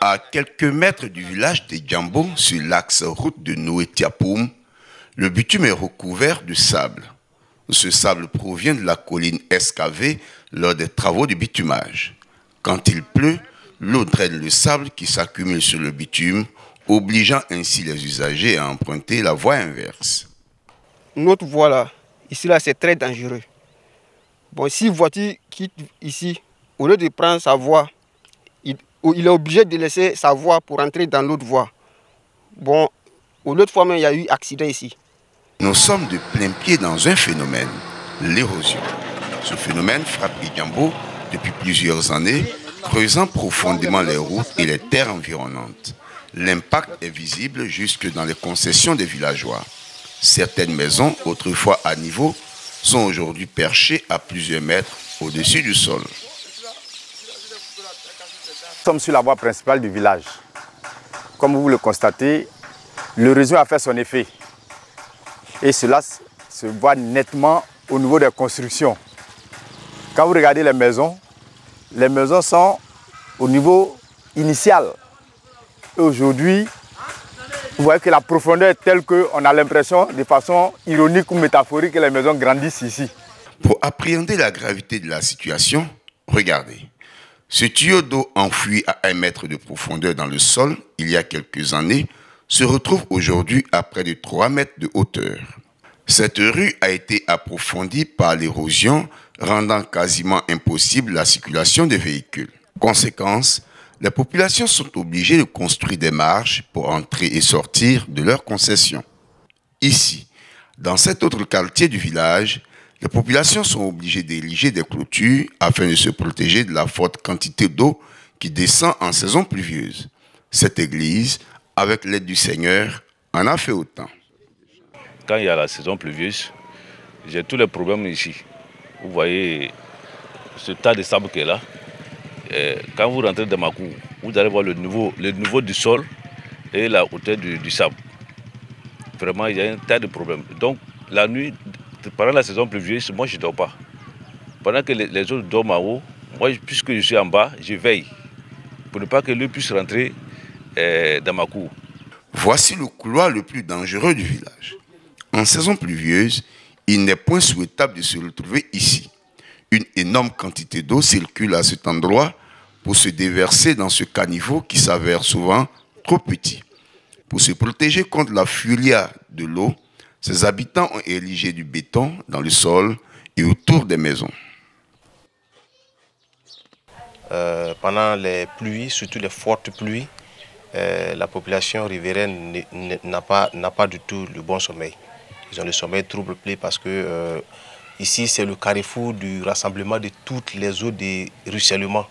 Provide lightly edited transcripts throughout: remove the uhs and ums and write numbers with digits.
À quelques mètres du village de Djambo, sur l'axe route de Noé-Tiapoum, le bitume est recouvert de sable. Ce sable provient de la colline excavée lors des travaux de bitumage. Quand il pleut, l'eau draine le sable qui s'accumule sur le bitume, obligeant ainsi les usagers à emprunter la voie inverse. Notre voie là, ici là, c'est très dangereux. Bon, si une voiture quitte ici, au lieu de prendre sa voie, il est obligé de laisser sa voie pour entrer dans l'autre voie. Bon, l'autre fois même, il y a eu accident ici. Nous sommes de plein pied dans un phénomène, l'érosion. Ce phénomène frappe Djambo depuis plusieurs années, creusant profondément les routes et les terres environnantes. L'impact est visible jusque dans les concessions des villageois. Certaines maisons, autrefois à niveau, sont aujourd'hui perchées à plusieurs mètres au-dessus du sol. Nous sommes sur la voie principale du village. Comme vous le constatez, l'érosion a fait son effet. Et cela se voit nettement au niveau des constructions. Quand vous regardez les maisons sont au niveau initial. Et aujourd'hui, vous voyez que la profondeur est telle qu'on a l'impression, de façon ironique ou métaphorique, que les maisons grandissent ici. Pour appréhender la gravité de la situation, regardez. Ce tuyau d'eau enfoui à 1 mètre de profondeur dans le sol, il y a quelques années, se retrouve aujourd'hui à près de 3 mètres de hauteur. Cette rue a été approfondie par l'érosion, rendant quasiment impossible la circulation des véhicules. Conséquence, les populations sont obligées de construire des marches pour entrer et sortir de leurs concessions. Ici, dans cet autre quartier du village, les populations sont obligées d'ériger des clôtures afin de se protéger de la forte quantité d'eau qui descend en saison pluvieuse. Cette église, avec l'aide du Seigneur, en a fait autant. Quand il y a la saison pluvieuse, j'ai tous les problèmes ici. Vous voyez ce tas de sable qui est là. Et quand vous rentrez dans ma cour, vous allez voir le niveau du sol et la hauteur du sable. Vraiment, il y a un tas de problèmes. Donc, la nuit, pendant la saison pluvieuse, moi, je ne dors pas. Pendant que les autres dorment en haut, moi, puisque je suis en bas, je veille pour ne pas que l'eau puisse rentrer dans ma cour. Voici le couloir le plus dangereux du village. En saison pluvieuse, il n'est point souhaitable de se retrouver ici. Une énorme quantité d'eau circule à cet endroit pour se déverser dans ce caniveau qui s'avère souvent trop petit. Pour se protéger contre la furie de l'eau, ses habitants ont érigé du béton dans le sol et autour des maisons. Pendant les pluies, surtout les fortes pluies, la population riveraine n'a pas du tout le bon sommeil. Ils ont le sommeil troublé parce que ici c'est le carrefour du rassemblement de toutes les eaux de ruissellement.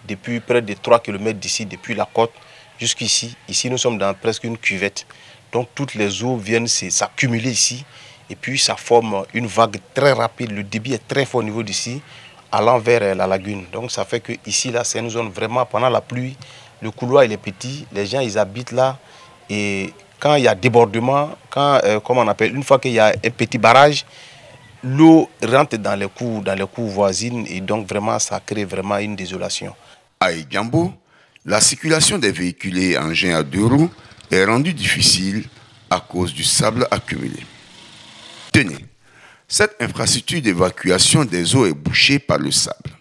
Depuis près de 3 km d'ici, depuis la côte jusqu'ici, ici nous sommes dans presque une cuvette. Donc toutes les eaux viennent s'accumuler ici et puis ça forme une vague très rapide. Le débit est très fort au niveau d'ici, allant vers la lagune. Donc ça fait que ici là c'est une zone vraiment pendant la pluie, le couloir il est petit, les gens ils habitent là et quand il y a débordement, une fois qu'il y a un petit barrage, l'eau rentre dans les cours voisines et donc vraiment ça crée vraiment une désolation. À Djambo, la circulation des véhicules et engins à 2 roues est rendue difficile à cause du sable accumulé. Tenez, cette infrastructure d'évacuation des eaux est bouchée par le sable.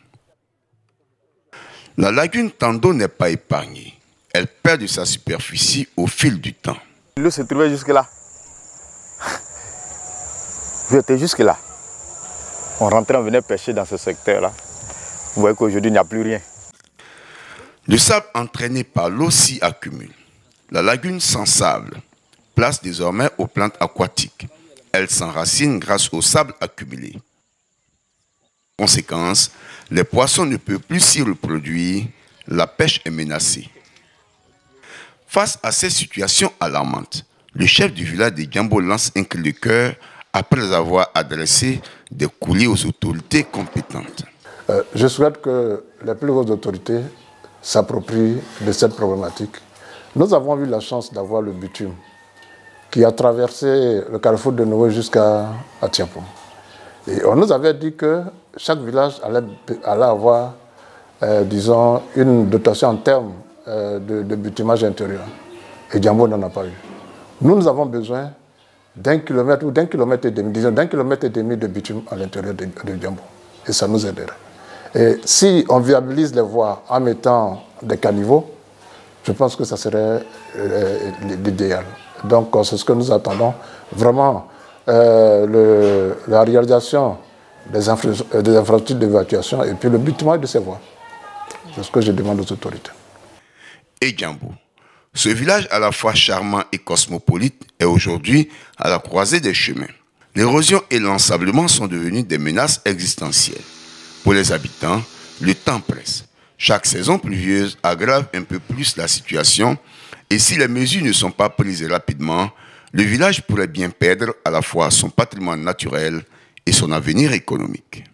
La lagune Tando n'est pas épargnée. Elle perd de sa superficie au fil du temps. L'eau se trouvait jusque là. J'étais jusque là. On rentrait, on venait pêcher dans ce secteur-là. Vous voyez qu'aujourd'hui, il n'y a plus rien. Le sable entraîné par l'eau s'y accumule. La lagune sans sable place désormais aux plantes aquatiques. Elle s'enracine grâce au sable accumulé. Conséquence, les poissons ne peuvent plus s'y reproduire, la pêche est menacée. Face à ces situations alarmantes, le chef du village de Djambo lance un cri de cœur après avoir adressé des courriers aux autorités compétentes. Je souhaite que les plus hautes autorités s'approprient de cette problématique. Nous avons eu la chance d'avoir le bitume qui a traversé le carrefour de Noé jusqu'à Tiapoum. Et on nous avait dit que chaque village allait avoir, disons, une dotation en termes de bitumage intérieur. Et Djambo n'en a pas eu. Nous avons besoin d'1 kilomètre ou d'1 kilomètre et demi, disons d'1 kilomètre et demi de bitume à l'intérieur de Djambo. Et ça nous aiderait. Et si on viabilise les voies en mettant des caniveaux, je pense que ça serait l'idéal. Donc c'est ce que nous attendons. Vraiment, la réalisation des infrastructures d'évacuation et puis le bitumage de ces voies. C'est ce que je demande aux autorités. Et Djambo. Ce village à la fois charmant et cosmopolite est aujourd'hui à la croisée des chemins. L'érosion et l'ensablement sont devenus des menaces existentielles. Pour les habitants, le temps presse. Chaque saison pluvieuse aggrave un peu plus la situation et si les mesures ne sont pas prises rapidement, le village pourrait bien perdre à la fois son patrimoine naturel et son avenir économique.